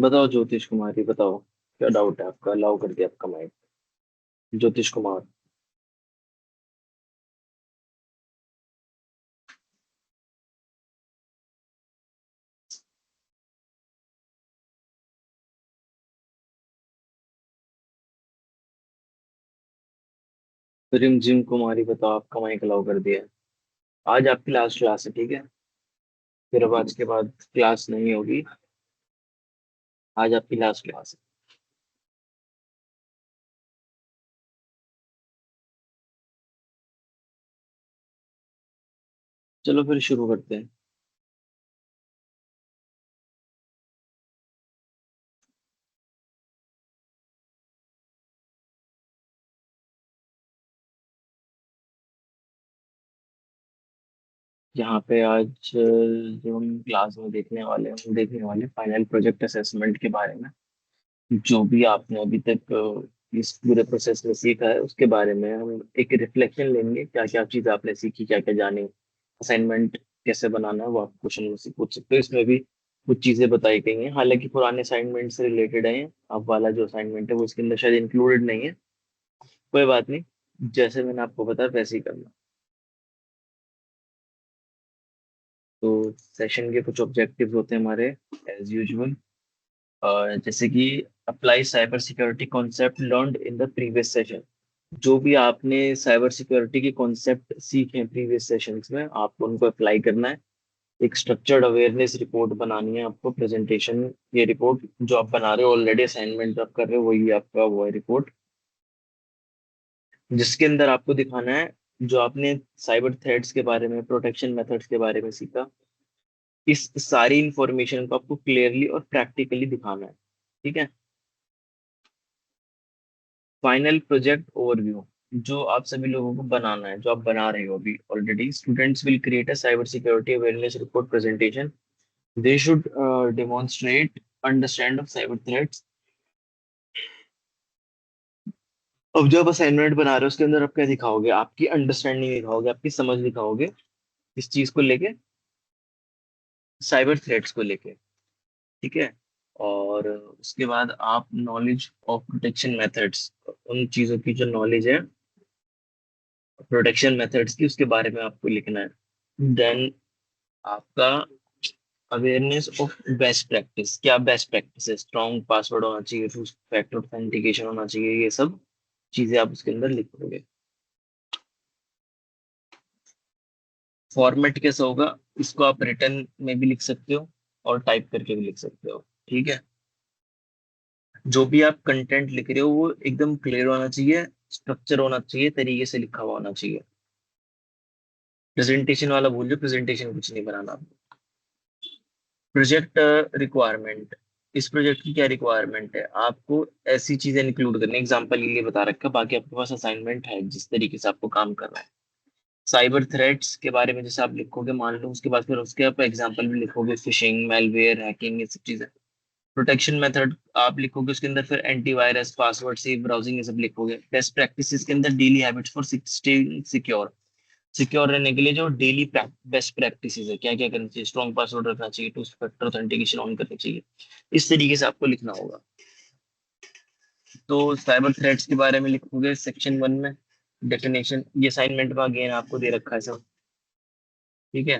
बताओ ज्योतिष कुमारी, बताओ क्या डाउट है आपका। अलाउ कर दिया आपका माइक। ज्योतिष कुमार। रिमझिम कुमारी, बताओ आपका माइक अलाउ कर दिया है। आज आपकी लास्ट क्लास है, ठीक है। फिर अब आज के बाद क्लास नहीं होगी। आज आपकी लास्ट क्लास है। चलो फिर शुरू करते हैं। यहाँ पे आज जो हम क्लास में देखने वाले हैं, हम देखने वाले फाइनल प्रोजेक्ट असेसमेंट के बारे में। जो भी आपने अभी तक इस पूरे प्रोसेस में सीखा है उसके बारे में हम एक रिफ्लेक्शन लेंगे। क्या क्या चीज आपने सीखी, क्या क्या जानी, असाइनमेंट कैसे बनाना है वो आप क्वेश्चन में से पूछ सकते हो। इसमें भी कुछ चीजें बताई गई हैं, हालांकि पुराने असाइनमेंट से रिलेटेड है। अब वाला जो असाइनमेंट है वो इसके अंदर शायद इंक्लूडेड नहीं है। कोई बात नहीं, जैसे मैंने आपको बताया वैसे ही करना। तो सेशन के कुछ ऑब्जेक्टिव्स होते हैं हमारे, एज यूजुअल। जैसे कि apply cyber security concept learned in the previous session. जो भी आपने साइबर सिक्योरिटी के कॉन्सेप्ट सीखे हैं प्रीवियस सेशंस में, आपको उनको अप्लाई करना है। एक स्ट्रक्चर्ड अवेयरनेस रिपोर्ट बनानी है आपको, प्रेजेंटेशन। ये रिपोर्ट जो आप बना रहे हो ऑलरेडी, असाइनमेंट आप कर रहे हो, वही आपका वो है रिपोर्ट, जिसके अंदर आपको दिखाना है जो आपने साइबर थ्रेट्स के बारे में, प्रोटेक्शन मेथड्स के बारे में सीखा। इस सारी इंफॉर्मेशन को आपको क्लियरली और प्रैक्टिकली दिखाना है, ठीक है। फाइनल प्रोजेक्ट ओवरव्यू, जो आप सभी लोगों को बनाना है, जो आप बना रहे हो अभी already. Students will create a cyber security awareness report presentation. They should demonstrate understand of cyber threats. अब जब असाइनमेंट बना रहे हो उसके अंदर आप क्या दिखाओगे? आपकी अंडरस्टैंडिंग दिखाओगे, आपकी समझ दिखाओगे इस चीज को लेके, साइबर थ्रेट्स को लेके, ठीक है। और उसके बाद आप नॉलेज ऑफ प्रोटेक्शन मेथड्स, उन चीजों की जो नॉलेज है प्रोटेक्शन मेथड्स की, उसके बारे में आपको लिखना है। देन आपका अवेयरनेस ऑफ बेस्ट प्रैक्टिस। क्या बेस्ट प्रैक्टिस है? स्ट्रॉन्ग पासवर्ड होना चाहिए, टू फैक्टर ऑथेंटिकेशन होना चाहिए, ये सब चीजें आप उसके अंदर लिखोगे। फॉर्मेट कैसा होगा? इसको आप रिटर्न में भी लिख सकते हो और टाइप करके भी लिख सकते हो, ठीक है। जो भी आप कंटेंट लिख रहे हो वो एकदम क्लियर होना चाहिए, स्ट्रक्चर होना चाहिए, तरीके से लिखा हुआ होना चाहिए। प्रेजेंटेशन वाला भूल जाओ, प्रेजेंटेशन कुछ नहीं बनाना। प्रोजेक्ट रिक्वायरमेंट, इस प्रोजेक्ट की क्या रिक्वायरमेंट है? आपको ऐसी चीजें इंक्लूड करनी, एग्जांपल ये बता रखा है, बाकी आपके पास असाइनमेंट है जिस तरीके से आपको काम करना है। साइबर थ्रेट्स के बारे में जैसे आप लिखोगे, मान लो उसके बाद फिर उसके आप एग्जांपल भी लिखोगे, फिशिंग, मेलवेयर, हैकिंग, ये सब चीजें। प्रोटेक्शन मेथड आप लिखोगे, उसके अंदर फिर एंटीवायरस, पासवर्ड, सेफ ब्राउजिंग, ये सब लिखोगे। बेस्ट प्रैक्टिसेस के अंदर daily habits for staying secure, secure रहने के लिए जो डेली बेस्ट प्रैक्टिसेस है, क्या क्या करना चाहिए? स्ट्रॉन्ग पासवर्ड रखना चाहिए, टू फैक्टर ऑथेंटिकेशन ऑन करनी चाहिए। इस तरीके से आपको लिखना होगा। तो साइबर थ्रेट्स के बारे में लिखोगे सेक्शन 1 में, डेफिनेशन। ये असाइनमेंट में अगेन आपको दे रखा है सब, ठीक है।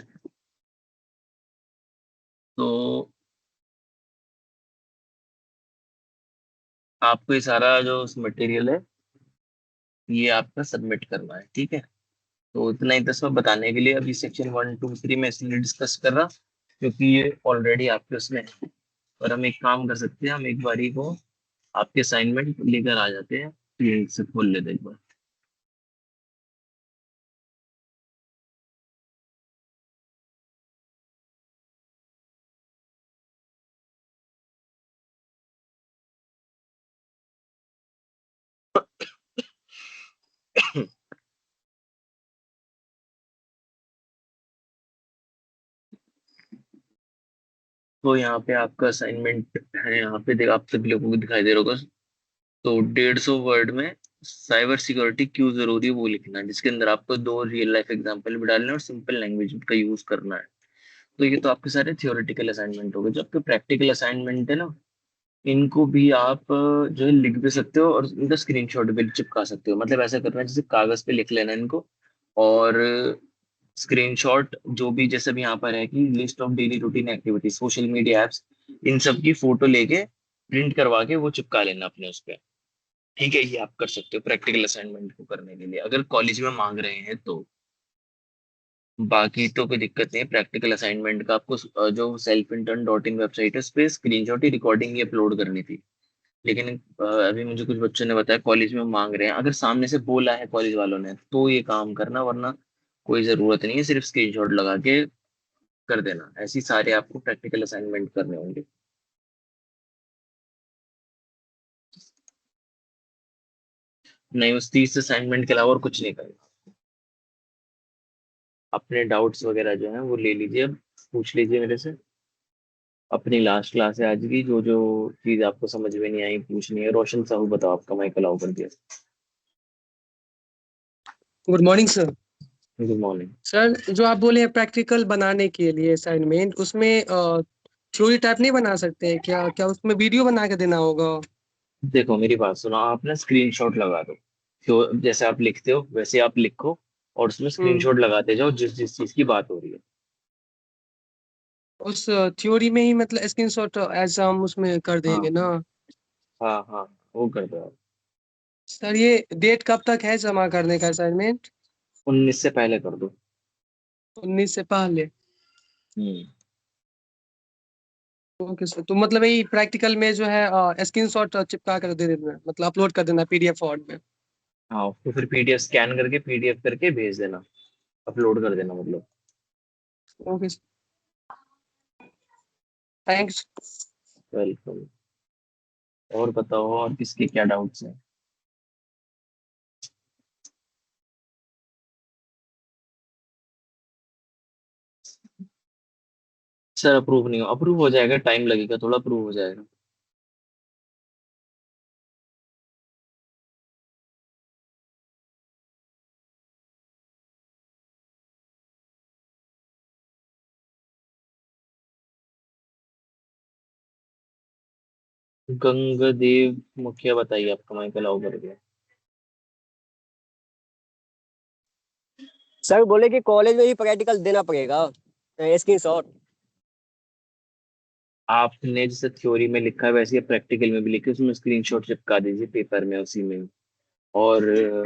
तो आपको ये सारा जो मटेरियल है ये आपका सबमिट करना है, ठीक है। तो इतना ही दस में बताने के लिए, अभी सेक्शन 1 2 3 में इसलिए डिस्कस कर रहा क्योंकि ये ऑलरेडी आपके उसमें है। और हम एक काम कर सकते हैं, हम एक बारी को आपके असाइनमेंट लेकर आ जाते हैं, ये से खोल लेते हैं एक बार। तो यहाँ पे आपका असाइनमेंट है, यहाँ पे देख आप सभी लोगों को दिखाई दे रहा होगा। तो 150 वर्ड में साइबर सिक्योरिटी क्यों जरूरी है वो लिखना है, जिसके अंदर आपको दो रियल लाइफ एग्जांपल भी डालने हैं और सिंपल लैंग्वेज का यूज करना है। तो ये तो आपके सारे थियोरेटिकल असाइनमेंट हो गए। जो आपके प्रैक्टिकल असाइनमेंट है ना, इनको भी आप जो है लिख भी सकते हो और इनका स्क्रीनशॉट भी चिपका सकते हो। मतलब ऐसा करना है जैसे कागज पे लिख लेना इनको, और स्क्रीनशॉट जो भी जैसे भी यहाँ पर है कि list of daily routine activities, social media apps, इन सब की फोटो लेके प्रिंट करवा के वो चिपका लेना अपने उस पे। ठीक है, ये आप कर सकते हो प्रैक्टिकल असाइनमेंट को करने के लिए, अगर कॉलेज में मांग रहे हैं तो। बाकी तो कोई दिक्कत नहीं है प्रैक्टिकल असाइनमेंट का। आपको जो self intern dot in website है उस पर स्क्रीनशॉट ही रिकॉर्डिंग ही अपलोड करनी थी। लेकिन अभी मुझे कुछ बच्चों ने बताया कॉलेज में मांग रहे हैं, अगर सामने से बोला है कॉलेज वालों ने तो ये काम करना, वरना कोई जरूरत नहीं है, सिर्फ स्क्रीनशॉट लगा के कर देना। ऐसी सारे आपको प्रैक्टिकल असाइनमेंट करने होंगे। नहीं, उस 30 असाइनमेंट के अलावा और कुछ नहीं करना। अपने डाउट्स वगैरह जो है वो ले लीजिए, अब पूछ लीजिए मेरे से। अपनी लास्ट क्लास है आज की, जो जो चीज आपको समझ में नहीं आई पूछनी है। रोशन साहू बताओ, आपका माइक अलाउ कर दिया। Good morning sir. Good morning. Sir जो आप बोले हैं प्रैक्टिकल बनाने के लिए असाइनमेंट, उसमें थ्योरी टाइप नहीं बना सकते हैं क्या? क्या उसमें वीडियो बना के देना होगा? देखो मेरी बात सुनो, आप ना स्क्रीनशॉट लगा दो, जो जैसे आप लिखते हो वैसे आप लिखो, और उसमें हम्म। स्क्रीनशॉट लगाते जाओ जिस जिस चीज की बात हो रही है। उस थ्योरी में ही मतलब स्क्रीनशॉट एज हम उसमें कर हाँ देंगे ना? हाँ हाँ, वो कर दो आप। सर ये डेट कब तक है जमा करने का असाइनमेंट? 19 से पहले कर दो। 19 से पहले? हम्म। ओके सर, तो मतलब यही प्रैक्टिकल में जो है स्क्रीनशॉट चिपका कर दे देना, मतलब अपलोड कर देना पीडीएफ फॉर्म में? हाँ, तो फिर पीडीएफ स्कैन करके पीडीएफ करके भेज देना, अपलोड कर देना मतलब। Okay sir, thanks. वेलकम। और बताओ, और किसके क्या डाउट्स हैं? सर अप्रूव नहीं हो, अप्रूव हो जाएगा, टाइम लगेगा थोड़ा, अप्रूव हो जाएगा। गंगदेव मुखिया बताइए, आपका माइक अलाउ कर दिया। सर बोले कि कॉलेज में ही प्रैक्टिकल देना पड़ेगा, स्क्रीनशॉट। आपने जैसे थ्योरी में लिखा है वैसे ही प्रैक्टिकल में भी लिखे, उसमें स्क्रीनशॉट चिपका दीजिए पेपर में उसी में ही। और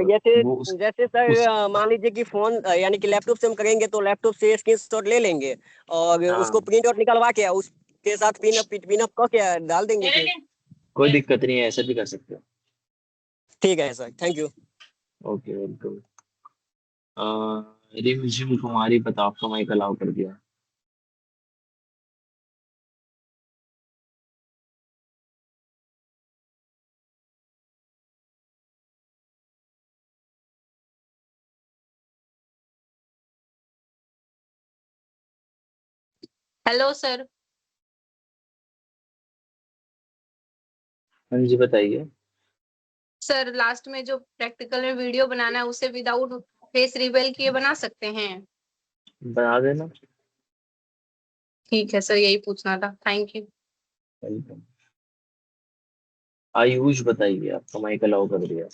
जैसे वो जैसे सर उस मान लीजिए कि फोन यानी कि लैपटॉप से हम करेंगे तो लैपटॉप से स्क्रीनशॉट ले लेंगे और उसको हाँ, प्रिंट आउट निकलवा के उसके साथ पिन अप करके डाल देंगे फिर। कोई दिक्कत नहीं है, ऐसा भी कर सकते हो। ठीक है sir, thank you. Okay, welcome. रिमझिम कुमारी बताओ, आपका माइक अलाउ कर दिया। Hello sir. हाँ जी, बताइए। सर लास्ट में जो प्रैक्टिकल में वीडियो बनाना है उसे विदाउट फेस रिवील किए बना सकते हैं? बना देना। ठीक है सर, यही पूछना था, थैंक यू। वेलकम। आयुष बताइए, आपका माइक अलाउ कर दिया।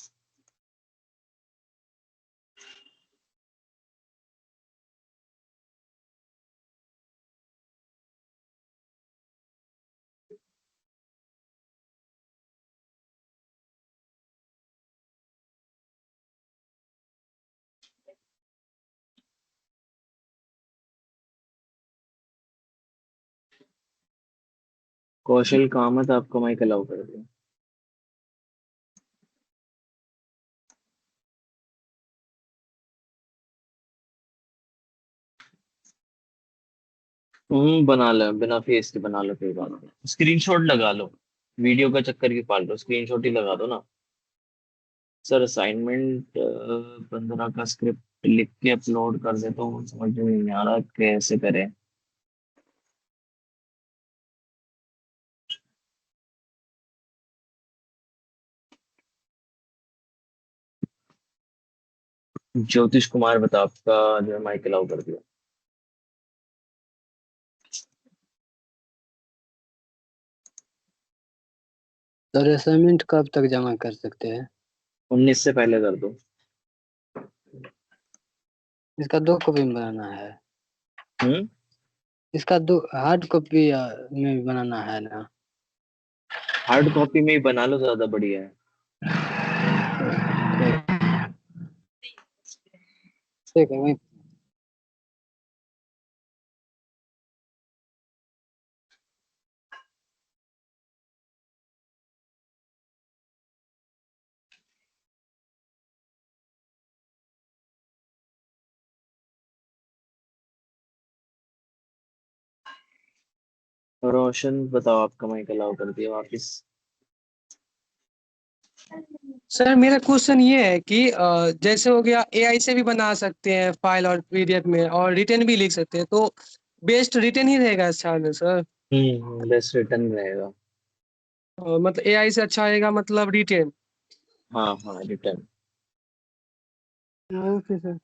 कौशल कामत, आपका माइक अलाउ कर दिया। बना लो, बिना फेस के बना लो, कोई बात नहीं, स्क्रीनशॉट लगा लो। वीडियो का चक्कर क्यों पाल रहे हो, स्क्रीनशॉट ही लगा दो ना। सर असाइनमेंट 15 का स्क्रिप्ट लिख के अपलोड कर दे तो समझ में नहीं आ रहा कैसे करें। ज्योतिष कुमार बताओ, आपका जो है माइक अलाउ कर दिया। सर असाइनमेंट कब तक जमा कर सकते हैं? 19 से पहले कर दो। इसका 2 कॉपी में बनाना है? हम्म। इसका 2 हार्ड कॉपी में भी बनाना है ना? हार्ड कॉपी में ही बना लो, ज्यादा बढ़िया है। ठीक है वही। रोशन बताओ, आपका माइक अलाउ कर दिया वापिस। सर मेरा क्वेश्चन ये है कि जैसे हो गया एआई से भी बना सकते हैं फाइल और पीडीएफ में, और रिटर्न भी लिख सकते हैं, तो बेस्ट रिटर्न ही रहेगा अच्छा है सर? बेस्ट रिटर्न रहेगा। मतलब एआई से अच्छा रहेगा मतलब रिटर्न? हाँ हाँ, रिटर्न। Okay sir.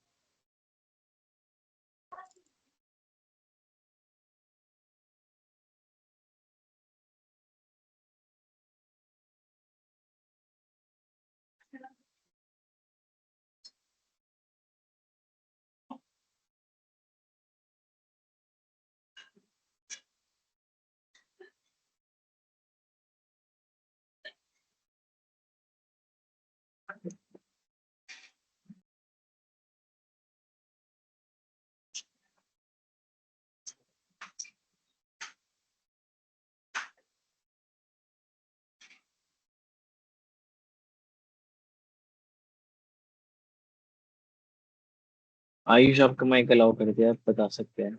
आयुष, आपका माइक अलाउ कर दिया, आप बता सकते हैं।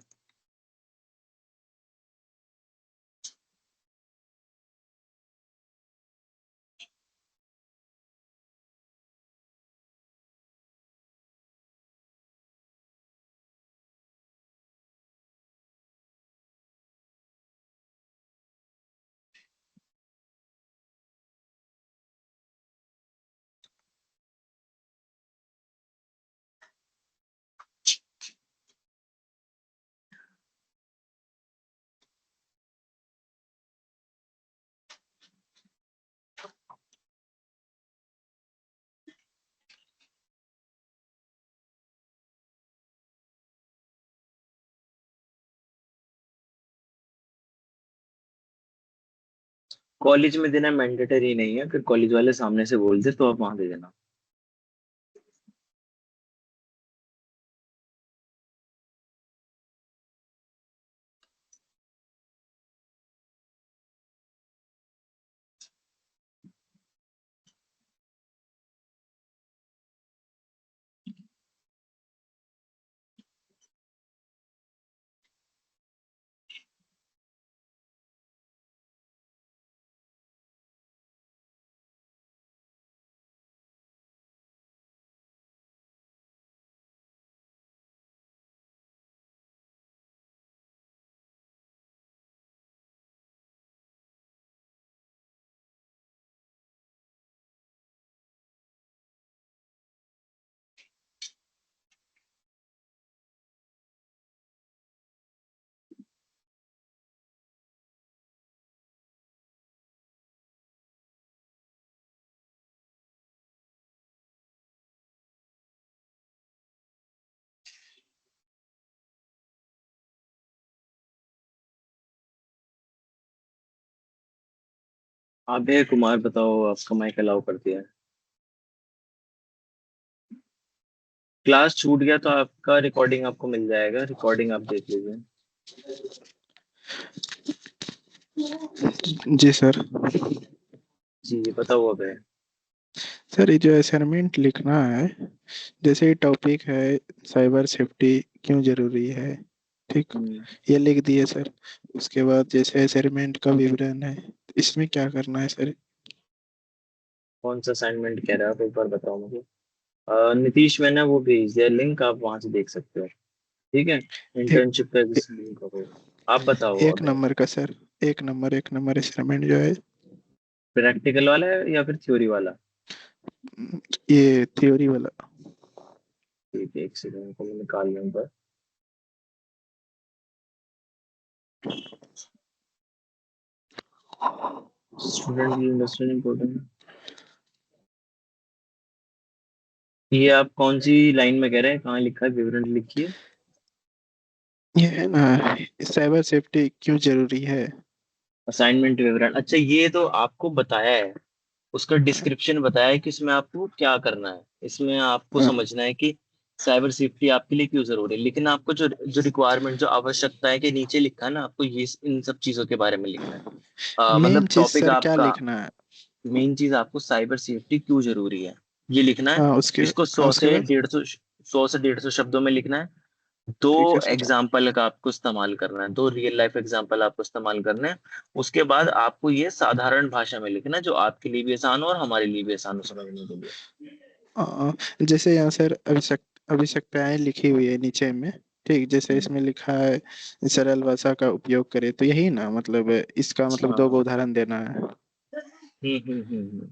कॉलेज में देना मैंडेटरी नहीं है, अगर कॉलेज वाले सामने से बोल दे तो आप वहां दे देना। अभय कुमार बताओ, आपका माइक अलाउ कर दिया है। क्लास छूट गया तो आपका रिकॉर्डिंग आपको मिल जाएगा, रिकॉर्डिंग आप देख लीजिए। जी सर। जी बताओ अभय। सर ये जो असाइनमेंट लिखना है, जैसे टॉपिक है साइबर सेफ्टी क्यों जरूरी है, ठीक, हम्म, ये लिख दिए सर। उसके बाद जैसे असाइनमेंट का विवरण है, इसमें क्या करना है सर? कौन सा असाइनमेंट कह रहे हो आप, एक बार बताओ मुझे। नीतीश, मैंने वो भेज दिया लिंक, आप वहां से देख सकते हो। ठीक है, एक इंटर्नशिप का जिस लिंक हो। आप बताओ एक अभय। नंबर का सर, एक नंबर असाइनमेंट जो है, प्रैक्टिकल वाला है या फिर थ्योरी वाला? ये थ्योरी वाला। ठीक है, एक सेकंड को मैं निकाल लूंगा। स्टूडेंट की इंडस्ट्रियल इम्पोर्टेंट, ये आप कौन सी लाइन में कह रहे हैं, कहाँ लिखा है, विवरण लिखिए। ये है ना, साइबर सेफ्टी क्यों जरूरी है। असाइनमेंट विवरण, अच्छा ये तो आपको बताया है, उसका डिस्क्रिप्शन बताया है कि इसमें आपको क्या करना है। इसमें आपको हाँ, समझना है कि साइबर सेफ्टी आपके लिए क्यों जरूरी है, लेकिन आपको जो जो रिक्वायरमेंट, जो आवश्यकता है, कि नीचे लिखा है ना, आपको ये इन सब चीजों के बारे में लिखना है। मेन मतलब चीज टॉपिक सर क्या आपका, लिखना है। मेन चीज आपको साइबर सेफ्टी क्यों जरूरी है ये लिखना है। हाँ उसके, इसको हाँ उसके बाद। 100 से 150 शब्दों में लिखना है। दो ठीक है सर। एग्जाम्पल का आपको इस्तेमाल करना है, दो रियल लाइफ एग्जाम्पल आपको इस्तेमाल करना है। उसके बाद आपको ये साधारण भाषा में लिखना है, जो आपके लिए भी आसान हो और हमारे लिए भी आसान हो समझने के लिए। जैसे यहाँ सर आवश्यकताएं लिखी हुई है नीचे में। ठीक, जैसे हम्म, इसमें लिखा है सरल भाषा का उपयोग करें, तो यही ना मतलब इसका मतलब दो हाँ, को उदाहरण देना है। हम्म।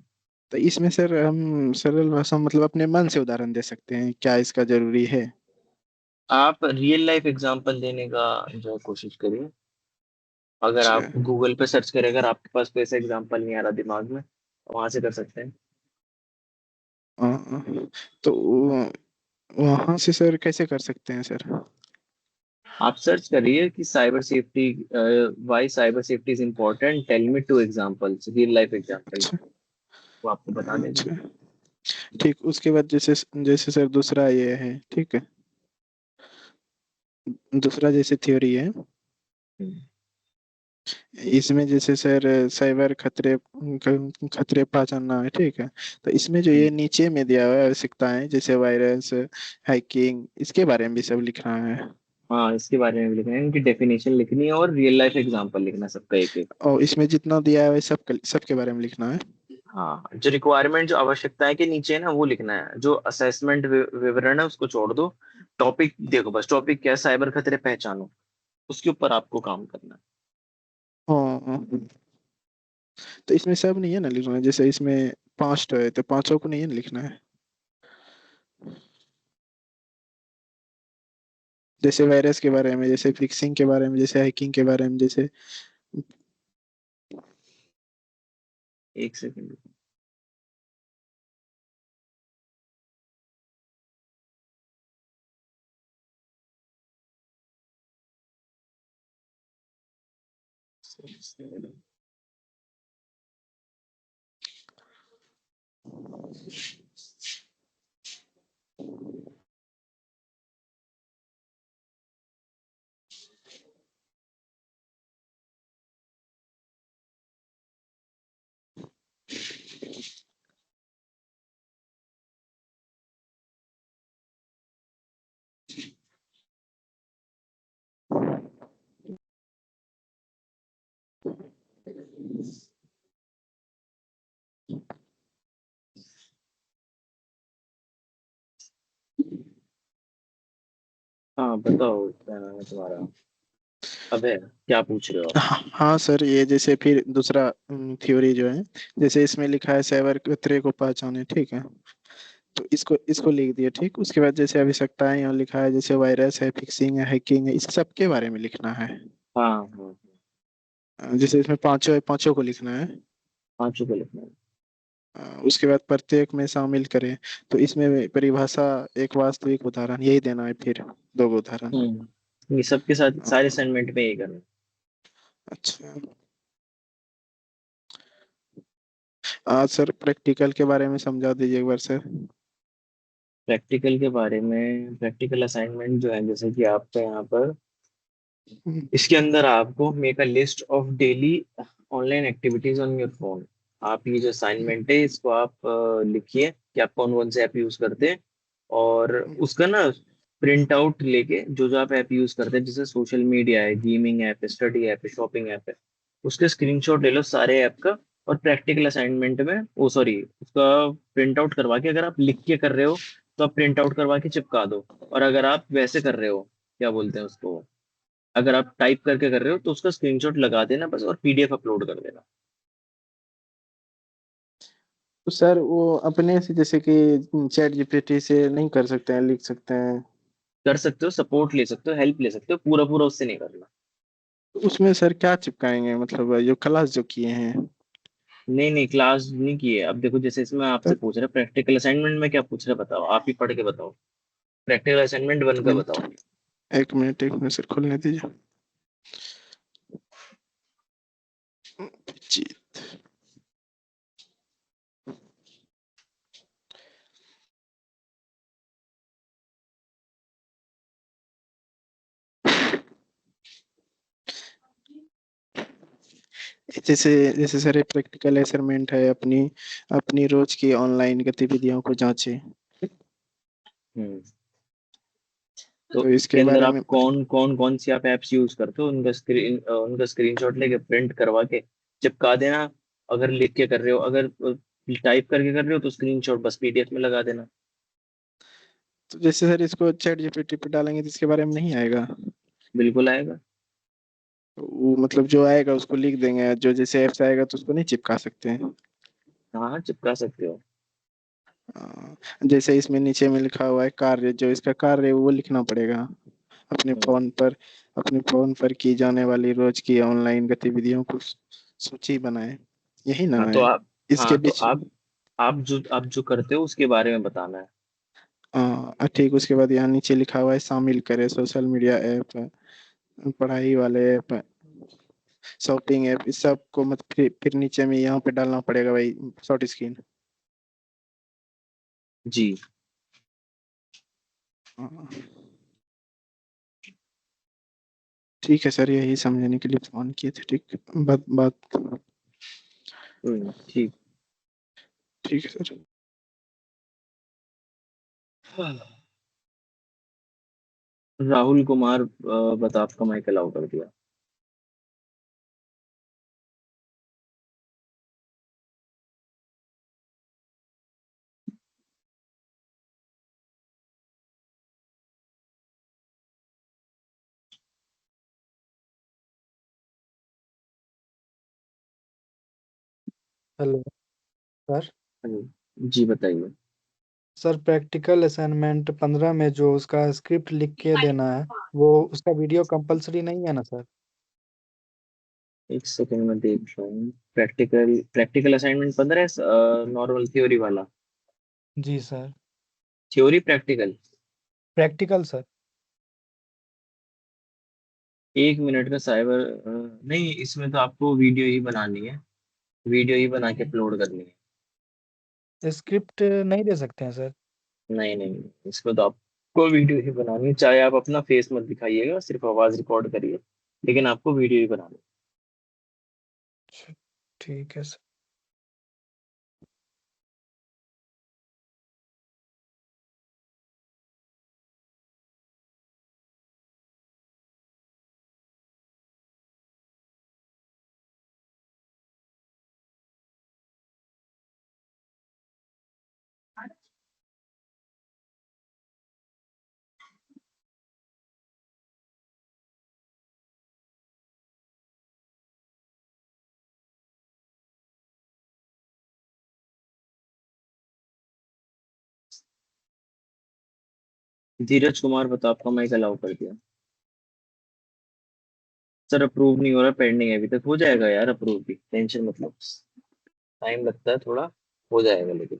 तो इसमें सर हम सरल भाषा मतलब अपने मन से उदाहरण दे सकते हैं, क्या इसका जरूरी है। आप रियल लाइफ एग्जाम्पल देने का जो कोशिश करिए। अगर अच्छा। आप गूगल पे सर्च करें, अगर आपके पास कोई ऐसा एग्जाम्पल नहीं आ रहा दिमाग में, वहां से कर सकते हैं। अ, तो वहां से सर कैसे कर सकते हैं सर। आप सर्च करिए कि cyber safety, why cyber safety is important, tell me two examples, real life example, अच्छा। वो आपको बता देगा। अच्छा। ठीक, उसके बाद जैसे जैसे सर दूसरा ये है, ठीक है, दूसरा जैसे थ्योरी है, हम्म, इसमें जैसे सर साइबर खतरे पहचानना है, ठीक है। तो इसमें जो ये हम्म। नीचे में दिया हुआ है आवश्यकताएं, जैसे वायरस, हैकिंग, इसके बारे में भी सब लिखना है। हाँ, इसके बारे में भी लिखना है, इनकी डेफिनेशन लिखनी है और रियल लाइफ एग्जांपल लिखना है सबका एक एक। और इसमें जितना दिया हुआ है सब सबके बारे में लिखना है। हाँ, जो रिक्वायरमेंट, जो आवश्यकता है के नीचे है ना, वो लिखना है। जो असेसमेंट विवरण है उसको छोड़ दो। टॉपिक देखो, बस टॉपिक क्या है, साइबर खतरे पहचानो, उसके ऊपर आपको काम करना है। हाँ, तो इसमें सब नहीं है ना लिखना, जैसे इसमें पांच तो है, तो पांचों को नहीं है ना लिखना है। जैसे वायरस के बारे में, जैसे फिक्सिंग के बारे में, जैसे हैकिंग के बारे में, जैसे। एक सेकंड। हाँ, बताओ क्या नाम है तुम्हारा। अब है, क्या पूछ रहे हो आप। हाँ हाँ सर, ये जैसे फिर दूसरा थ्योरी जो है, जैसे इसमें लिखा है साइबर खतरे को पहचाने, ठीक है। तो इसको इसको लिख दिया, ठीक। उसके बाद जैसे आवश्यकताएं यहाँ लिखा है, जैसे वायरस है, फिक्सिंग है, हैकिंग है, इस सब के बारे में लिखना है। हाँ हाँ, जैसे इसमें पांचों है, पांचों को लिखना है। पांचों को लिखना है। उसके बाद प्रत्येक में शामिल करें, तो इसमें परिभाषा, एक वास्तविक उदाहरण, यही देना है फिर, दो उदाहरण। ये सबके साथ सारे हाँ, असाइनमेंट में यही करना है। अच्छा। आज सर प्रैक्टिकल के बारे में समझा दीजिए एक बार सर। प्रैक्टिकल के बारे में, प्रैक्टिकल असाइनमेंट जो है, जैसे कि आपका यहाँ पर, हम्म, इसके अंदर आपको make a list of daily online activities on your phone. आप ये जो असाइनमेंट है, इसको आप लिखिए कि आप कौन कौन से ऐप यूज करते हैं, और उसका ना प्रिंट आउट लेके, जो जो आप ऐप यूज करते हैं, जैसे सोशल मीडिया है, गेमिंग ऐप है, स्टडी ऐप है, शॉपिंग ऐप है, उसके स्क्रीनशॉट ले लो सारे ऐप का। और प्रैक्टिकल असाइनमेंट में, ओ सॉरी, उसका प्रिंट आउट करवा के, अगर आप लिख के कर रहे हो तो आप प्रिंट आउट करवा के चिपका दो। और अगर आप वैसे कर रहे हो, क्या बोलते हैं उसको, अगर आप टाइप करके कर रहे हो तो उसका स्क्रीनशॉट लगा देना बस, और पीडीएफ अपलोड कर देना। तो सर वो अपने से जैसे कि चैट जीपीटी से नहीं कर सकते हैं, लिख सकते हैं। कर सकते हो, सपोर्ट ले सकते हो, हेल्प ले सकते हो, पूरा पूरा उससे नहीं करना। तो उसमें सर क्या चिपकाएंगे, मतलब जो क्लास जो किए हैं। नहीं नहीं, क्लास नहीं की है। अब देखो जैसे इसमें आपसे तो पूछ रहे प्रैक्टिकल असाइनमेंट में क्या पूछ रहे बताओ, आप ही पढ़ के बताओ। प्रैक्टिकल असाइनमेंट एक 1 का मिनट बताओ। एक मिनट सर, खोलने दीजिए। जी। जैसे जैसे सर प्रैक्टिकल असाइनमेंट है, अपनी अपनी रोज की ऑनलाइन गतिविधियों को जांचे। हम्म। तो तो इसके इसके अंदर बारे आप में कौन सी आप एप्स यूज करते हो, उनका स्क्रीनशॉट लेके प्रिंट करवा के चिपका देना। अगर लिख के कर रहे हो, अगर टाइप करके कर रहे हो तो स्क्रीनशॉट बस पीडीएफ में लगा देना। तो जैसे सर इसको चैट जीपीटी पे डालेंगे तो इसके बारे में नहीं आएगा? बिल्कुल आएगा। तो वो मतलब जो आएगा उसको लिख देंगे, जो जैसे ऐप्स आएगा तो उसको नहीं चिपका सकते हैं? हाँ हाँ, चिपका सकते हो। जैसे इसमें नीचे में लिखा हुआ है कार्य, जो इसका कार्य है वो लिखना पड़ेगा अपने हम्म। फोन पर। अपने फोन पर की जाने वाली रोज की ऑनलाइन गतिविधियों को सूची बनाए, यही ना हाँ तो है? आप इसके हाँ तो बीच आप जो करते हो उसके बारे में बताना है। ठीक, उसके बाद यहाँ नीचे लिखा हुआ है शामिल करें सोशल मीडिया ऐप, पढ़ाई वाले ऐप, शॉपिंग ऐप, इस सब को मत फिर नीचे में यहाँ पे डालना पड़ेगा भाई, शॉर्ट स्क्रीन। जी। ठीक है सर, यही समझने के लिए फोन किए थे। ठीक, बात बात ठीक। ठीक है सर। राहुल कुमार बता, आपका माइक अलाउ कर दिया। Hello sir. जी बताइए। सर प्रैक्टिकल असाइनमेंट 15 में जो उसका स्क्रिप्ट लिख के देना है, वो उसका वीडियो कंपलसरी नहीं है ना सर? एक सेकंड में देख रहा हूँ। प्रैक्टिकल असाइनमेंट 15 है, नॉर्मल थ्योरी वाला। जी sir. Theory practical. Practical sir. 1 minute का साइबर। नहीं, इसमें तो आपको वीडियो ही बनानी है। वीडियो ही बना के अपलोड करनी है। स्क्रिप्ट नहीं दे सकते हैं सर? नहीं नहीं, इसमें तो आपको वीडियो ही बनानी है। चाहे आप अपना फेस मत दिखाइएगा, सिर्फ आवाज रिकॉर्ड करिए, लेकिन आपको वीडियो ही बनानी है। अच्छा, ठीक है सर। धीरज कुमार बता, आपका माइक अलाउ कर दिया। सर अप्रूव नहीं हो रहा, पेंडिंग है अभी तक। हो जाएगा यार अप्रूव भी, टेंशन मतलब। टाइम लगता है थोड़ा, हो जाएगा लेकिन।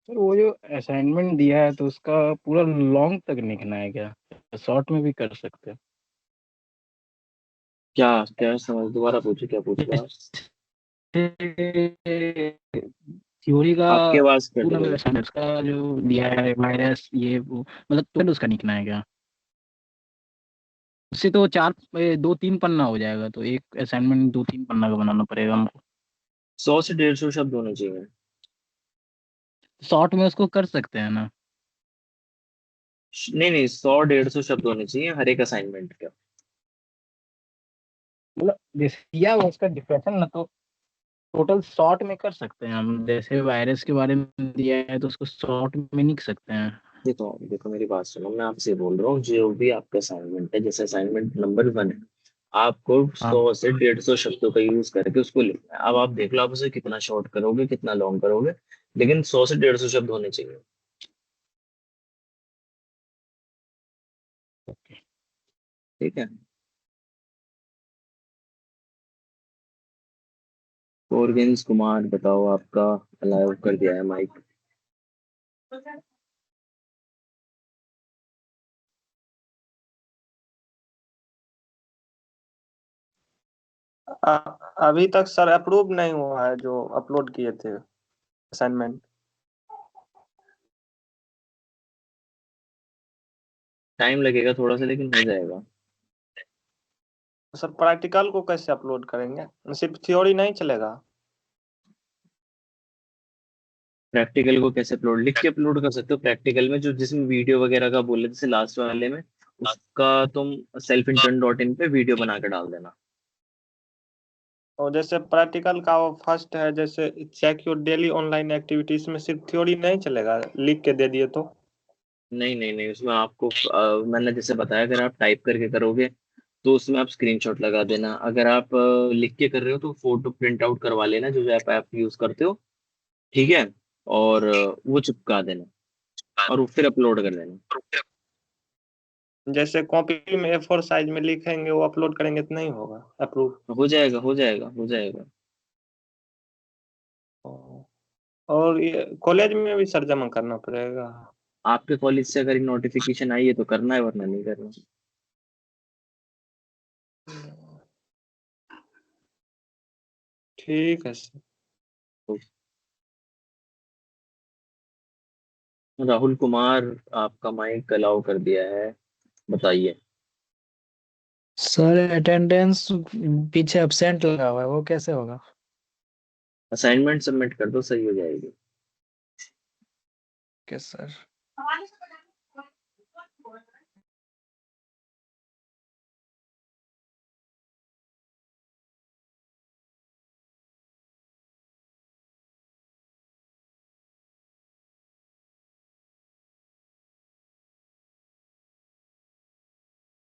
सर वो जो असाइनमेंट दिया है तो उसका पूरा लॉन्ग तक लिखना है क्या? शॉर्ट में भी कर सकते हैं? क्या क्या समझ, दोबारा पूछो, क्या पूछ रहे हो आप? थ्योरी का आपकी आवाज कट पूरा गई। असाइनमेंट का जो दिया है, वायरस ये वो, मतलब तुरंत उसका लिखना है क्या? उससे तो 2-3 पन्ना हो जाएगा, तो एक असाइनमेंट 2-3 पन्ना का बनाना पड़ेगा हमको। 100 से 150 शब्द होने चाहिए। शॉर्ट में उसको कर सकते हैं ना? नहीं नहीं, 100-150 शब्द होने चाहिए हर एक असाइनमेंट का। मतलब जैसे दिया हुआ उसका डिफिनेशन ना, तो टोटल शॉर्ट में कर सकते हैं हम। जैसे वायरस के बारे में दिया है तो उसको शॉर्ट में लिख सकते हैं। देखो देखो, मेरी बात सुनो, मैं आपसे बोल रहा हूँ जो भी आपका असाइनमेंट है, जैसे असाइनमेंट नंबर 1 है, आपको हाँ 100 से 150 शब्दों का यूज करके उसको लिखना है। अब आप देख लो, आप उसे कितना शॉर्ट करोगे कितना लॉन्ग करोगे, लेकिन 100 से 150 शब्द होने चाहिए। ओके। ठीक है। ऑर्गेन्स कुमार बताओ, आपका अलाउ कर दिया है माइक। अभी तक सर अप्रूव नहीं हुआ है जो अपलोड किए थे असाइनमेंट। टाइम लगेगा थोड़ा सा, लेकिन हो जाएगा। सर प्रैक्टिकल को कैसे अपलोड करेंगे? सिर्फ थ्योरी नहीं चलेगा? प्रैक्टिकल को कैसे अपलोड, लिख के अपलोड कर सकते हो। प्रैक्टिकल में जो जिसमें वीडियो वगैरह का बोले, जैसे लास्ट वाले में, उसका तुम selfintern.in पे वीडियो बना के डाल देना। और जैसे प्रैक्टिकल का वो फर्स्ट है, जैसे check your daily online activities में सिर्फ थ्योरी नहीं चलेगा, लिख के दे दिए तो? नहीं नहीं नहीं, उसमें आपको मैंने जैसे बताया, अगर आप टाइप करके करोगे तो उसमें आप स्क्रीनशॉट लगा देना। अगर आप लिख के कर रहे हो तो फोटो प्रिंट आउट करवा लेना, जो ऐप आप यूज करते हो, ठीक है, और वो चिपका देना और वो फिर अपलोड कर देना। जैसे कॉपी में A4 साइज में लिखेंगे, वो अपलोड करेंगे तो नहीं होगा अप्रूव? हो जाएगा हो जाएगा हो जाएगा। और ये कॉलेज में भी सर जमा करना पड़ेगा? आपके कॉलेज से अगर नोटिफिकेशन आई है तो करना है, वरना नहीं करना। ठीक है सर। राहुल कुमार, आपका माइक अलाउ कर दिया है, बताइए। सर अटेंडेंस पीछे एब्सेंट लगा हुआ है, वो कैसे होगा? असाइनमेंट सबमिट कर दो, सही हो जाएगी। Okay sir.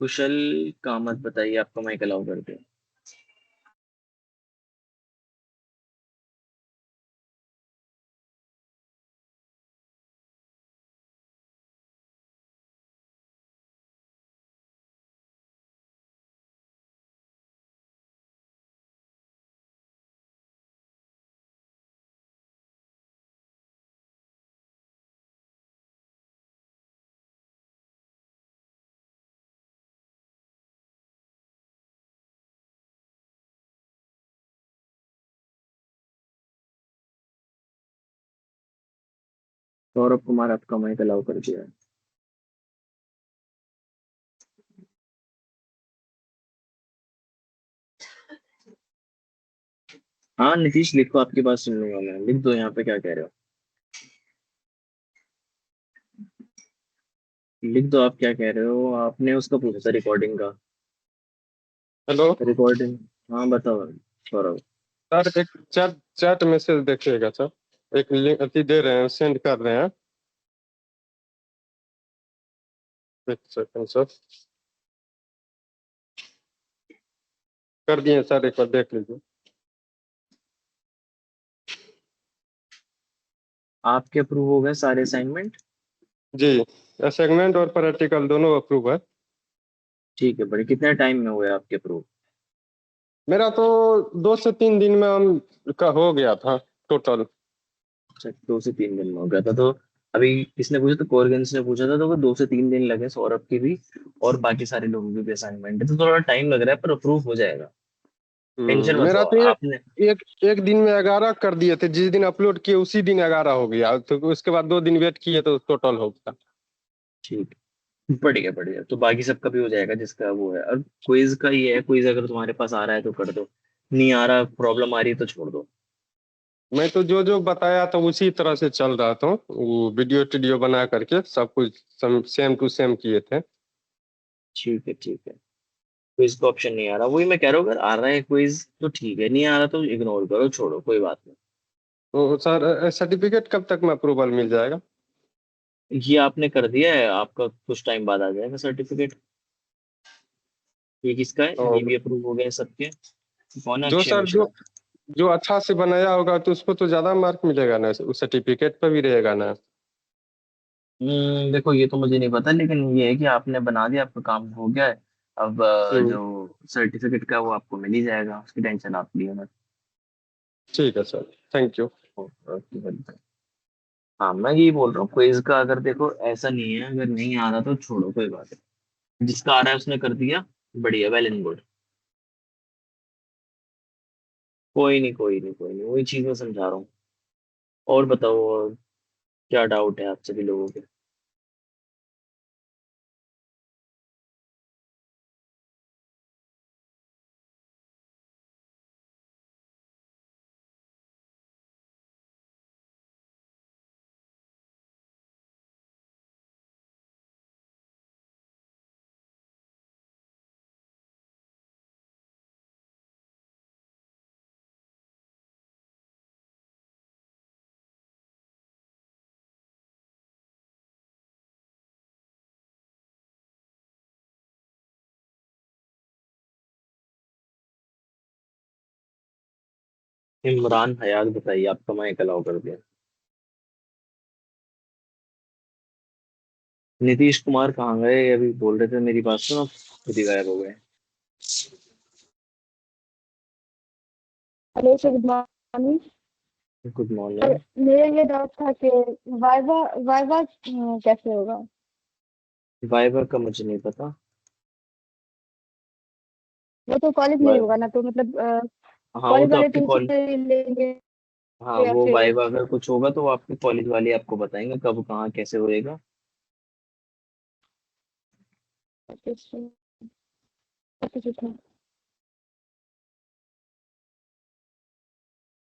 कुशल कामत, बताइए, आपका माइक अलाउ कर दो। सौरभ कुमार, आपका माइक अलाउ कर दिया है। हाँ नीतीश, लिखो, आपकी बात सुन लूंगा मैं। लिख दो यहाँ पे क्या कह रहे हो, लिख दो आप क्या कह रहे हो। आपने उसका पूछा था रिकॉर्डिंग का। हेलो रिकॉर्डिंग, हाँ बताओ सौरभ। सर, एक चैट चैट मैसेज देखिएगा सर, एक लिंक अति दे रहे हैं, सेंड कर रहे हैं। एक सेकंड सर, कर दिए सर, एक बार देख लीजिए। आपके अप्रूव हो गए सारे असाइनमेंट? जी, असाइनमेंट और प्रैक्टिकल दोनों अप्रूव है। ठीक है, बड़े कितने टाइम में हुए आपके अप्रूव? मेरा तो 2 से 3 दिन में हम का हो गया था टोटल। अच्छा, 2 से 3 दिन में हो गया था। तो अभी किसने पूछा था, कोरगन्स ने पूछा था, तो वो 2 से 3 दिन लगे सौरभ की भी, और बाकी सारे लोगों की भी असाइनमेंट है, तो थोड़ा टाइम लग रहा है, पर अप्रूव हो जाएगा। टेंशन मत मेरा लो तो आपने। एक दिन में 11 कर दिए थे, जिस दिन अपलोड किए उसी दिन 11 हो गया, तो उसके बाद 2 दिन वेट किए तो टोटल हो गया। ठीक, बढ़िया बढ़िया। तो बाकी सबका भी हो जाएगा जिसका वो है। और क्विज का ये है, क्विज अगर तुम्हारे पास आ रहा है तो कर दो, नहीं आ रहा, प्रॉब्लम आ रही है तो छोड़ दो। मैं तो जो जो बताया था उसी तरह से चल रहा था, वो वीडियो टीडियो बना करके सब कुछ सेम टू सेम किए थे। ठीक है ठीक है। क्विज का ऑप्शन नहीं आ रहा, वही मैं कह रहा हूँ, अगर आ रहा है क्विज तो ठीक है, नहीं आ रहा तो इग्नोर करो, छोड़ो, कोई बात नहीं। तो सर सर्टिफिकेट कब तक में अप्रूवल मिल जाएगा? ये आपने कर दिया है, आपका कुछ टाइम बाद आ जाएगा सर्टिफिकेट। ये किसका है, ये और भी अप्रूव हो गए सबके। कौन है, जो अक्षय सर मिश्रा? जो अच्छा से बनाया होगा तो उसको तो ज्यादा मार्क मिलेगा ना, उस सर्टिफिकेट पर भी रहेगा ना? देखो ये तो मुझे नहीं पता, लेकिन ये है कि आपने बना दिया, आपका काम हो गया है। अब हम्म। जो सर्टिफिकेट का वो आपको मिल ही जाएगा, उसकी टेंशन आप लियो मत। ठीक है sir, thank you. Okay welcome. हाँ मैं यही बोल रहा हूँ, क्विज का अगर देखो ऐसा नहीं है, अगर नहीं आ रहा तो छोड़ो, कोई बात नहीं, जिसका आ रहा है उसने कर दिया, बढ़िया, वेल एंड गुड। कोई नहीं कोई नहीं कोई नहीं, वही चीज मैं समझा रहा हूँ। और बताओ, और क्या डाउट है आप सभी लोगों के? इमरान हयात बताइए, आपका माइक अलाउ कर दिया। नीतीश कुमार कहाँ गए? अभी बोल रहे थे मेरी बात सुनो, खुद ही गायब हो गए। Hello sir, good morning. Good sir morning. मेरा ये डाउट था कि वाइवा वाइवा कैसे होगा? वाइवा का मुझे नहीं पता। वो तो कॉलेज में ही वाइ- होगा ना, तो मतलब हाँ वो कॉलेज तो वाले आपके टूल्स कॉलेज, से लेंगे हाँ या वो फिर वाइवा अगर कुछ होगा तो वो आपके कॉलेज वाले आपको बताएंगे कब कहाँ कैसे होएगा।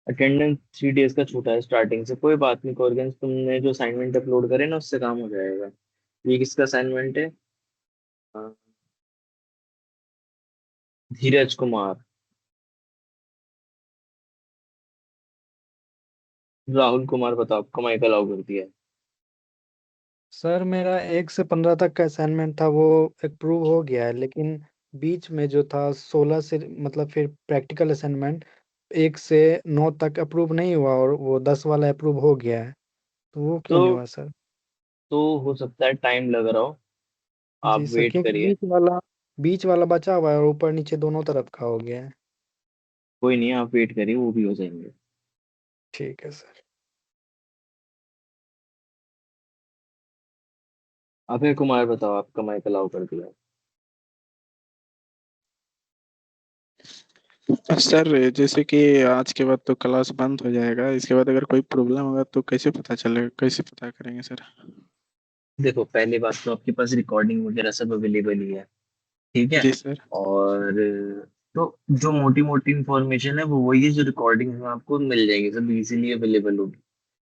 अटेंडेंस 3 डेज का छूटा है स्टार्टिंग से, कोई बात नहीं कॉर्गन्स, तुमने जो असाइनमेंट अपलोड करे ना उससे काम हो जाएगा। ये किसका असाइनमेंट है? हाँ, धीरज कुमार। राहुल कुमार बताओ, आपका माइक अलाउ कर दिया है। सर मेरा 1 से 15 तक का असाइनमेंट था, वो अप्रूव हो गया है, लेकिन बीच में जो था 16 से मतलब फिर प्रैक्टिकल असाइनमेंट 1 से 9 तक अप्रूव नहीं हुआ और वो 10 वाला अप्रूव हो गया है, तो वो क्यों नहीं तो हुआ सर? हो सकता है टाइम लग रहा हो, जी आप सर, वेट क्योंकि करिए। बीच वाला बचा हुआ है और ऊपर नीचे दोनों तरफ का हो गया है। कोई नहीं, आप वेट करिए, वो भी हो जाएंगे। ठीक है सर। अभय कुमार बताओ, आपका माइक अलाउ कर दिया। सर जैसे कि आज के बाद तो क्लास बंद हो जाएगा, इसके बाद अगर कोई प्रॉब्लम होगा तो कैसे पता चलेगा, कैसे पता करेंगे सर? देखो पहली बात तो आपके पास रिकॉर्डिंग वगैरह सब अवेलेबल ही है, ठीक है। जी सर। और तो जो मोटी मोटी इंफॉर्मेशन है वो वही है जो रिकॉर्डिंग में आपको मिल जाएगी, सब इजीली अवेलेबल होगी।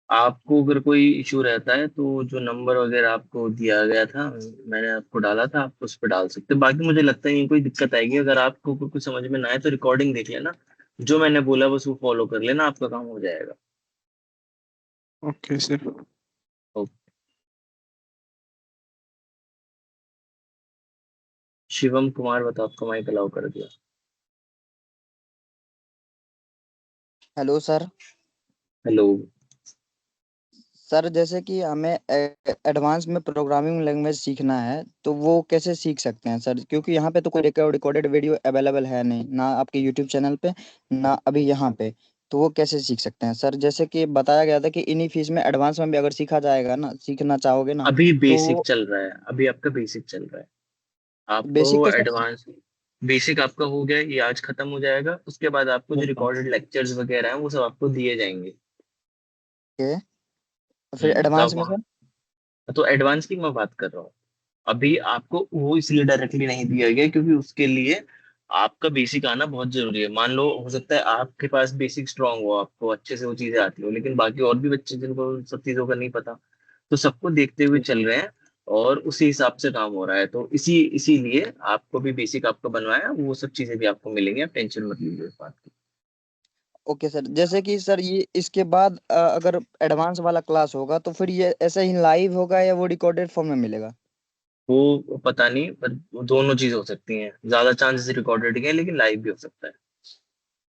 आपको अगर कोई इशू रहता है तो जो नंबर वगैरह आपको दिया गया था, मैंने आपको डाला था, आप उस पर डाल सकते हो। बाकी मुझे लगता है नहीं कोई दिक्कत आएगी, अगर आपको कुछ समझ में ना आए तो रिकॉर्डिंग देख लेना, जो मैंने बोला बस वो फॉलो कर लेना, आपका काम हो जाएगा। Okay sir. Okay. Shivam Kumar बताओ, आपका माइक अलाउ कर दिया। Hello sir. हेलो। सर जैसे कि हमें एडवांस में प्रोग्रामिंग लैंग्वेज सीखना है, तो वो कैसे सीख सकते हैं सर? क्योंकि यहाँ पे तो कोई रिकॉर्डेड वीडियो अवेलेबल है नहीं, ना आपके यूट्यूब चैनल पे, ना अभी यहाँ पे। तो वो कैसे सीख सकते हैं सर? जैसे कि बताया गया था कि इन्हीं फीस में एडवांस में भी अगर सीखा जाएगा ना, सीखना चाहोगे ना, अभी बेसिक तो चल रहा है, अभी आपका बेसिक चल रहा है, आपको बेसिक का सर। एडवांस, बेसिक आपका हो गया, ये आज खत्म हो जाएगा, उसके बाद आपको जो ओके। रिकॉर्डेड लेक्चर्स वगैरह हैं वो सब आपको दिए जाएंगे। फिर तो एडवांस में आपको, सर? तो एडवांस की मैं बात कर रहा हूँ। अभी आपको वो इसलिए डायरेक्टली नहीं दिया गया क्योंकि उसके लिए आपका बेसिक आना बहुत जरूरी है। मान लो हो सकता है आपके पास बेसिक स्ट्रांग हो, आपको अच्छे से वो चीजें आती हो, लेकिन बाकी और भी बच्चे जिनको उन सब चीजों का नहीं पता, तो सबको देखते हुए चल रहे हैं और उसी हिसाब से काम हो रहा है। तो इसीलिए आपको भी बेसिक आपका बनवाया, वो सब चीजें भी आपको मिलेंगी, आप टेंशन मत लीजिए इस बात की। ओके सर, जैसे कि सर ये इसके बाद अगर एडवांस वाला क्लास होगा तो फिर ये ऐसा ही लाइव होगा या वो रिकॉर्डेड फॉर्म में मिलेगा? वो पता नहीं, पर वो दोनों चीज हो सकती हैं, ज्यादा चांसेस रिकॉर्डेड के हैं, लेकिन लाइव भी हो सकता है।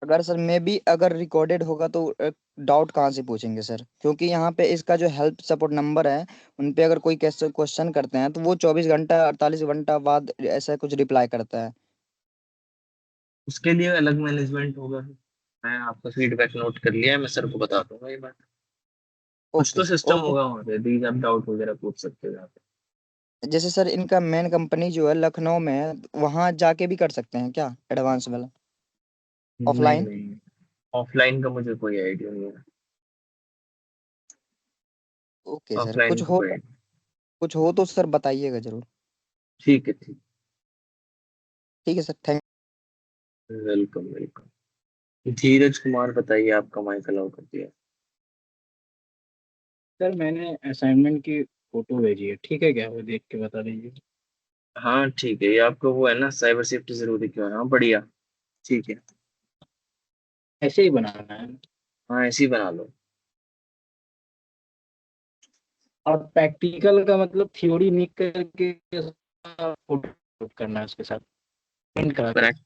अगर सर मे भी अगर रिकॉर्डेड होगा तो डाउट कहाँ से पूछेंगे सर? क्योंकि यहाँ पे इसका जो हेल्प सपोर्ट नंबर है, उन पे अगर कोई क्वेश्चन करते हैं तो वो 24 घंटा 48 घंटा बाद ऐसा कुछ रिप्लाई करता है। उसके लिए अलग मैनेजमेंट होगा। मैं आपका फीडबैक नोट कर लिया है, मैं सर को बता दूंगा ये बात। कुछ तो ओके सिस्टम ओके। होगा वहाँ पे, दीज आप डाउट वगैरह पूछ सकते हो यहाँ पे। जैसे सर इनका मेन कंपनी जो है लखनऊ में है, वहां जाके भी कर सकते हैं क्या एडवांस वाला नहीं ऑफलाइन? नहीं, ऑफलाइन का मुझे कोई आइडिया नहीं है। ओके सर, ऑफलाइन का कोई idea कुछ हो तो सर बताइएगा जरूर। ठीक है ठीक। ठीक है sir, thank. Welcome welcome. Dheeraj Kumar बताइए, आपका माइक अलाउ कर दिया। सर मैंने असाइनमेंट की फोटो भेजी है, ठीक है क्या? वो देख के बता दीजिए। हाँ ठीक है, ये आपको वो है ना, साइबर सेफ्टी जरूरी क्यों है, हाँ बढ़िया। ठीक है, ऐसे ही बनाना है। हाँ ऐसे ही बना लो। और प्रैक्टिकल का मतलब थ्योरी लिख करके फोटो करना है उसके साथ, प्रिंट करा के। प्रैक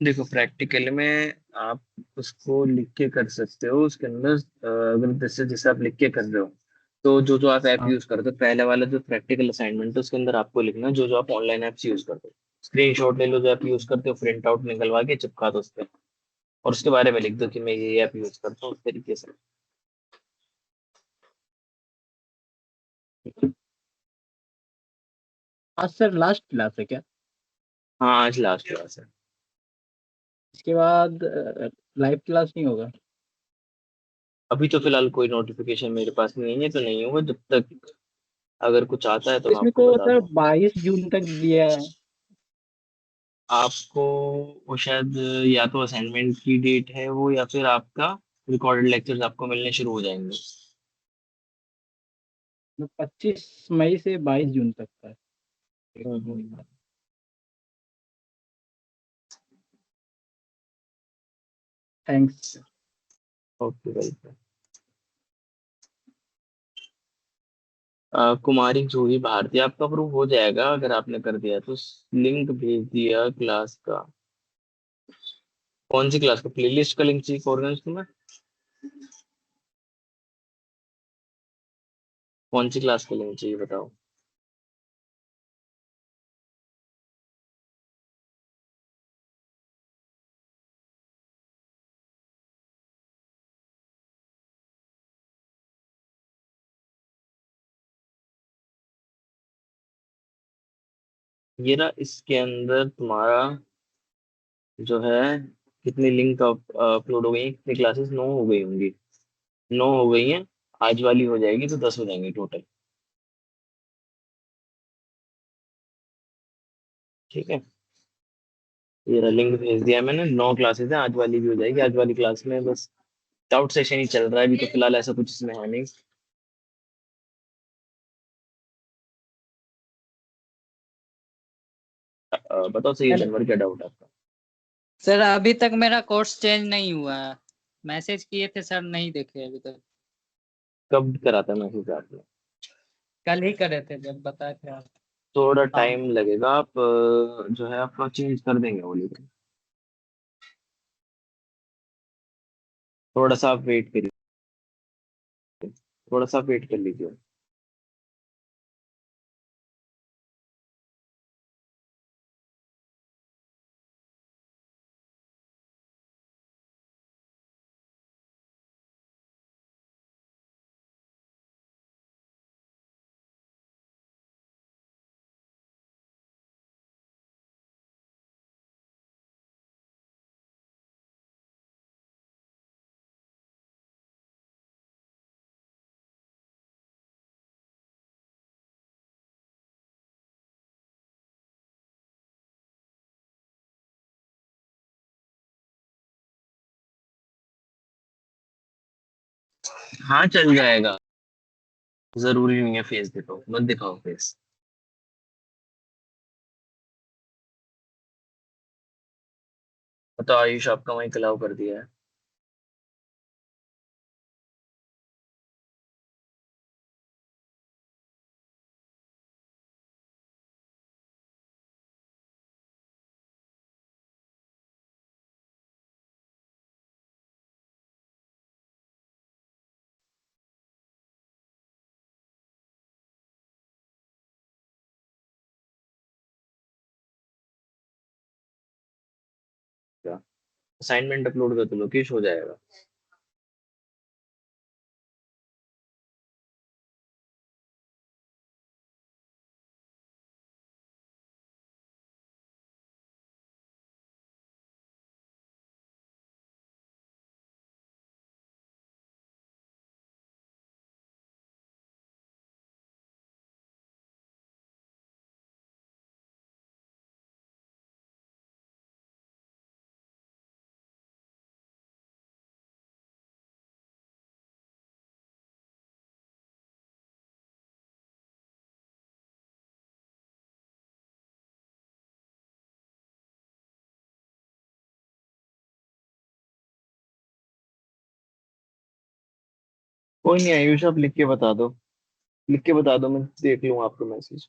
देखो, प्रैक्टिकल में आप उसको लिख के कर सकते हो, उसके अंदर अगर जैसे जैसे आप लिख के कर रहे हो, तो जो जो आप ऐप हाँ। यूज करते हो, पहले वाला जो प्रैक्टिकल असाइनमेंट है उसके अंदर आपको लिखना जो जो आप ऑनलाइन ऐप्स यूज करते हो। स्क्रीनशॉट ले लो जो आप यूज करते हो, प्रिंट आउट निकलवा के चिपका दो उस पर, और उसके बारे में लिख दो कि मैं ये ऐप यूज करता हूँ, उस तरीके से। आज सर लास्ट क्लास है क्या? हाँ आज लास्ट क्लास है। इसके बाद लाइव क्लास नहीं होगा? अभी तो फिलहाल कोई नोटिफिकेशन मेरे पास नहीं है, तो नहीं होगा जब तक, अगर कुछ आता है तो मैं इसमें आपको तो बता सर दूँ। 22 जून तक दिया है। आपको वो शायद या तो असाइनमेंट की डेट है वो, या फिर आपका रिकॉर्डेड लेक्चर्स आपको मिलने शुरू हो जाएंगे। 25 मई से 22 जून तक का है। Hmm. Thanks. Okay welcome. Kumari Juhi Bharti, आपका प्रूफ हो जाएगा अगर आपने कर दिया तो। लिंक भेज दिया क्लास का। कौन सी क्लास का? प्लेलिस्ट का लिंक चाहिए ऑर्गेनाइज तुम्हें? कौन सी क्लास का लिंक चाहिए बताओ। ये ना, इसके अंदर तुम्हारा जो है, कितनी लिंक अपलोड हो गई हैं, कितनी क्लासेस? 9 हो गई होंगी। 9 हो गई हैं। आज वाली हो जाएगी तो 10 हो जाएंगे टोटल। ठीक है, ये रहा, लिंक भेज दिया मैंने। 9 क्लासेस हैं, आज वाली भी हो जाएगी। आज वाली क्लास में बस डाउट सेशन ही चल रहा है अभी तो फिलहाल, ऐसा कुछ इसमें है नहीं। बताओ सही है जनवर, क्या डाउट है आपका? सर अभी तक मेरा कोर्स चेंज नहीं हुआ है। मैसेज किए थे सर, नहीं देखे अभी तक। कब करा था मैसेज आपने? कल ही करे थे जब बताए थे आप। थोड़ा हाँ। टाइम लगेगा, आप जो है आपका चेंज कर देंगे वो, लेकिन थोड़ा सा आप वेट करिए, थोड़ा सा वेट कर लीजिए। हाँ चल जाएगा, जरूरी नहीं है फेस दिखाओ, मत दिखाओ फेस। तो आयुष आपका वहीं अलाउ कर दिया है। क्या? असाइनमेंट अपलोड कर दो लोकेश, हो जाएगा। कोई नहीं आयुष, आप लिख के बता दो, लिख के बता दो, मैं देख लूंगा आपका message.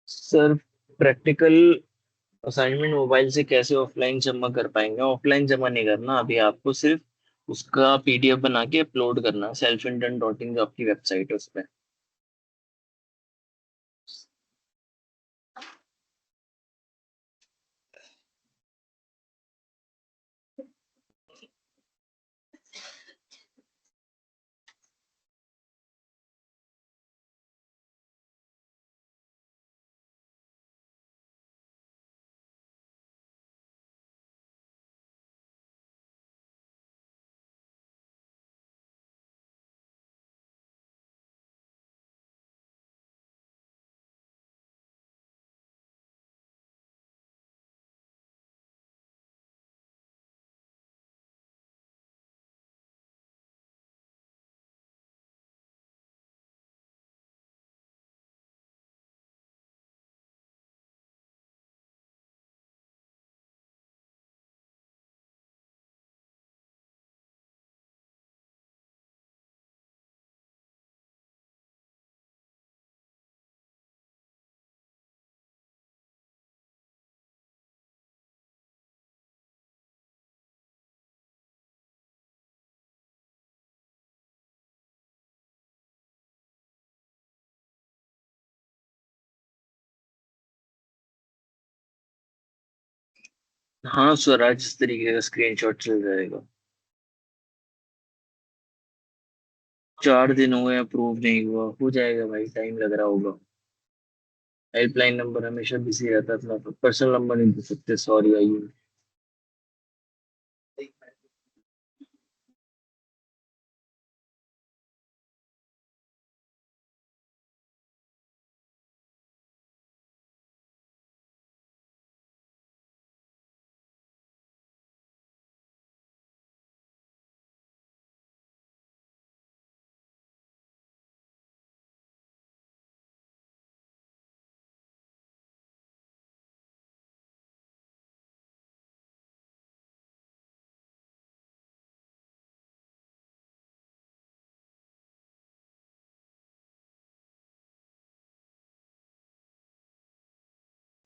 Sir practical assignment mobile से कैसे ऑफलाइन जमा कर पाएंगे? ऑफलाइन जमा नहीं करना अभी, आपको सिर्फ उसका पीडीएफ बना के अपलोड करना, selfintent.in जो आपकी वेबसाइट है उस पे। हाँ स्वराज, इस तरीके का स्क्रीनशॉट चल जाएगा। 4 दिन हुए अप्रूव नहीं हुआ, हो जाएगा भाई, टाइम लग रहा होगा। हेल्पलाइन नंबर हमेशा बिजी रहता है, अपना पर्सनल नंबर नहीं दे सकते, सॉरी आइए।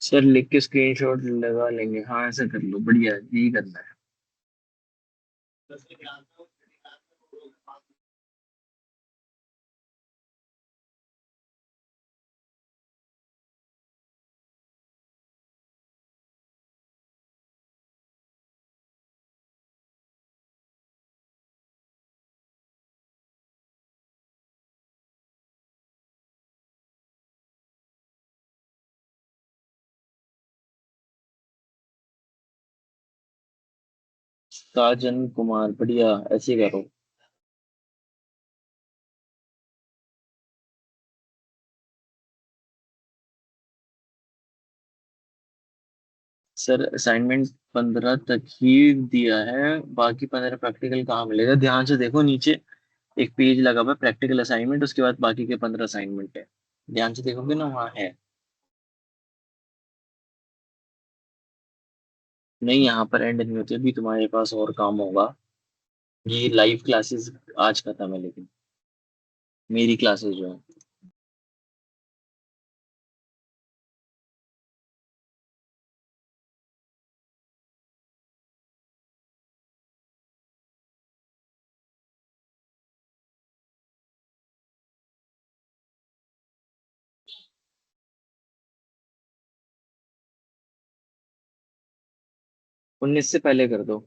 सर लिख के स्क्रीनशॉट लगा लेंगे, हाँ ऐसा कर लो, बढ़िया है, यही करना है। साजन कुमार, बढ़िया, ऐसे करो। सर असाइनमेंट 15 तक ही दिया है, बाकी 15 प्रैक्टिकल कहाँ मिलेगा? ध्यान से देखो नीचे एक पेज लगा हुआ है प्रैक्टिकल असाइनमेंट, उसके बाद बाकी के 15 असाइनमेंट है। ध्यान से देखोगे ना, वहाँ है। नहीं, यहाँ पर एंड नहीं होती, अभी तुम्हारे पास और काम होगा। ये लाइव क्लासेस आज खत्म है, लेकिन मेरी क्लासेस जो है। उन्नीस से पहले कर दो।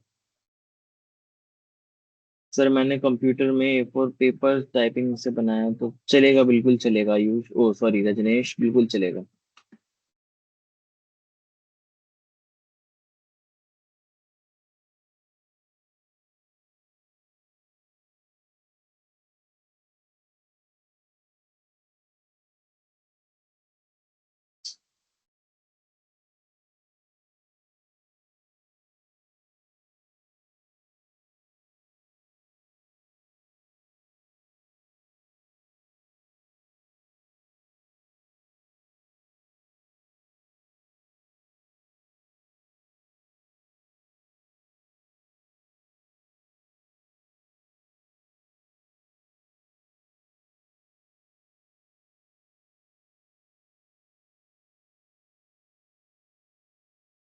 सर मैंने कंप्यूटर में A4 पेपर टाइपिंग से बनाया, तो चलेगा, बिल्कुल चलेगा। आयुष, ओ सॉरी रजनेश, बिल्कुल चलेगा।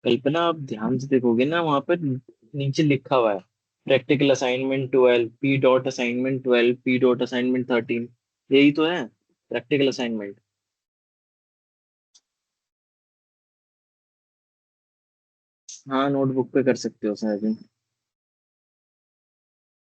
कल्पना, आप ध्यान से देखोगे ना, वहां पर नीचे लिखा हुआ है practical assignment 12, P dot assignment 12, P dot assignment 13। यही तो है प्रैक्टिकल असाइनमेंट। हाँ, नोटबुक पे कर सकते हो सर।